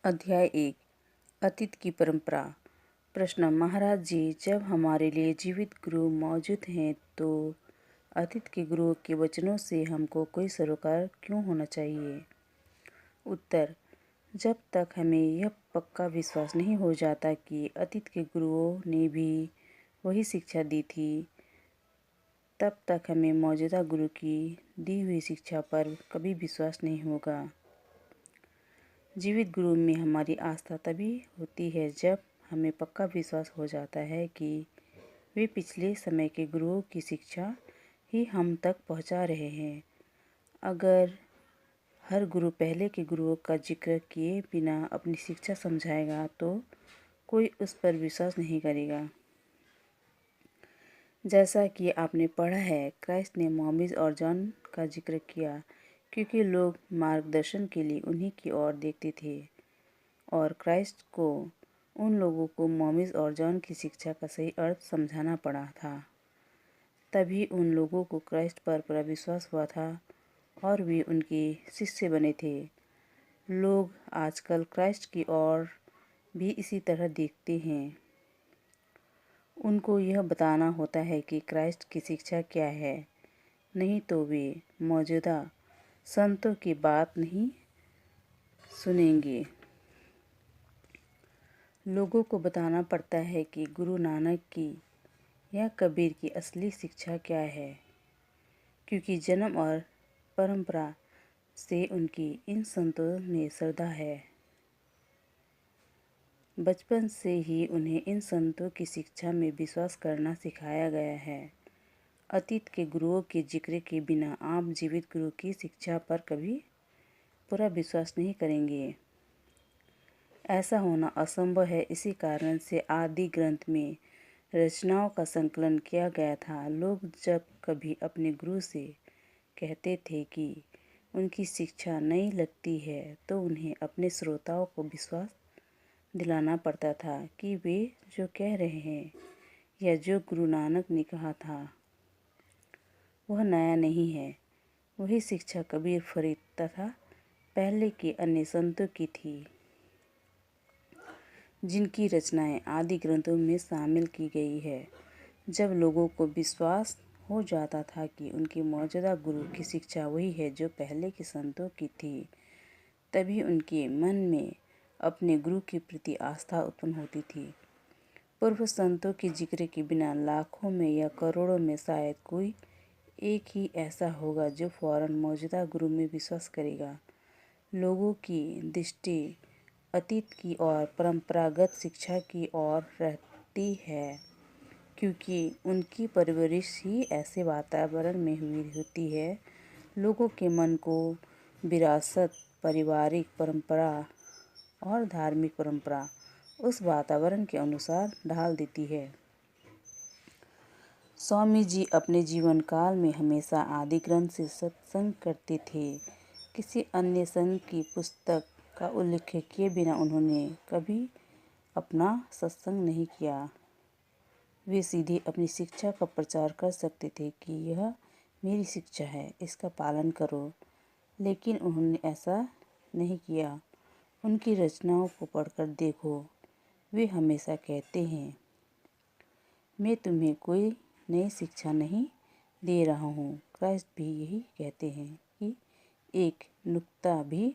अध्याय 1 अतीत की परंपरा। प्रश्न, महाराज जी, जब हमारे लिए जीवित गुरु मौजूद हैं तो अतीत के गुरुओं के वचनों से हमको कोई सरोकार क्यों होना चाहिए? उत्तर, जब तक हमें यह पक्का विश्वास नहीं हो जाता कि अतीत के गुरुओं ने भी वही शिक्षा दी थी, तब तक हमें मौजूदा गुरु की दी हुई शिक्षा पर कभी विश्वास नहीं होगा। जीवित गुरु में हमारी आस्था तभी होती है जब हमें पक्का विश्वास हो जाता है कि वे पिछले समय के गुरुओं की शिक्षा ही हम तक पहुंचा रहे हैं। अगर हर गुरु पहले के गुरुओं का जिक्र किए बिना अपनी शिक्षा समझाएगा तो कोई उस पर विश्वास नहीं करेगा। जैसा कि आपने पढ़ा है, क्राइस्ट ने मोमिस और जॉन का जिक्र किया क्योंकि लोग मार्गदर्शन के लिए उन्हीं की ओर देखते थे और क्राइस्ट को उन लोगों को मोमिस और जॉन की शिक्षा का सही अर्थ समझाना पड़ा था। तभी उन लोगों को क्राइस्ट पर पूरा विश्वास हुआ था और वे उनके शिष्य बने थे। लोग आजकल क्राइस्ट की ओर भी इसी तरह देखते हैं। उनको यह बताना होता है कि क्राइस्ट की शिक्षा क्या है, नहीं तो वे मौजूदा संतों की बात नहीं सुनेंगे। लोगों को बताना पड़ता है कि गुरु नानक की या कबीर की असली शिक्षा क्या है, क्योंकि जन्म और परंपरा से उनकी इन संतों में श्रद्धा है। बचपन से ही उन्हें इन संतों की शिक्षा में विश्वास करना सिखाया गया है। अतीत के गुरुओं के जिक्र के बिना आप जीवित गुरु की शिक्षा पर कभी पूरा विश्वास नहीं करेंगे। ऐसा होना असंभव है। इसी कारण से आदि ग्रंथ में रचनाओं का संकलन किया गया था। लोग जब कभी अपने गुरु से कहते थे कि उनकी शिक्षा नई लगती है तो उन्हें अपने श्रोताओं को विश्वास दिलाना पड़ता था कि वे जो कह रहे हैं या जो गुरु नानक ने कहा था वह नया नहीं है। वही शिक्षा कबीर, फरीद तथा पहले के अन्य संतों की थी, जिनकी रचनाएं आदि ग्रंथों में शामिल की गई है। जब लोगों को विश्वास हो जाता था कि उनके मौजूदा गुरु की शिक्षा वही है जो पहले के संतों की थी, तभी उनके मन में अपने गुरु के प्रति आस्था उत्पन्न होती थी। पूर्व संतों के जिक्र के बिना लाखों में या करोड़ों में शायद कोई एक ही ऐसा होगा जो फौरन मौजूदा गुरु में विश्वास करेगा। लोगों की दृष्टि अतीत की और परंपरागत शिक्षा की ओर रहती है, क्योंकि उनकी परवरिश ही ऐसे वातावरण में हुई होती है। लोगों के मन को विरासत, पारिवारिक परंपरा और धार्मिक परंपरा उस वातावरण के अनुसार ढाल देती है। स्वामी जी अपने जीवन काल में हमेशा आदि ग्रंथ से सत्संग करते थे। किसी अन्य संत की पुस्तक का उल्लेख किए बिना उन्होंने कभी अपना सत्संग नहीं किया। वे सीधे अपनी शिक्षा का प्रचार कर सकते थे कि यह मेरी शिक्षा है, इसका पालन करो, लेकिन उन्होंने ऐसा नहीं किया। उनकी रचनाओं को पढ़कर देखो, वे हमेशा कहते हैं, मैं तुम्हें कोई नई शिक्षा नहीं दे रहा हूँ। क्राइस्ट भी यही कहते हैं कि एक नुक्ता भी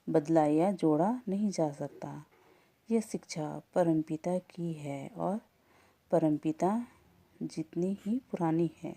बदला या जोड़ा नहीं जा सकता। यह शिक्षा परमपिता की है और परमपिता जितनी ही पुरानी है।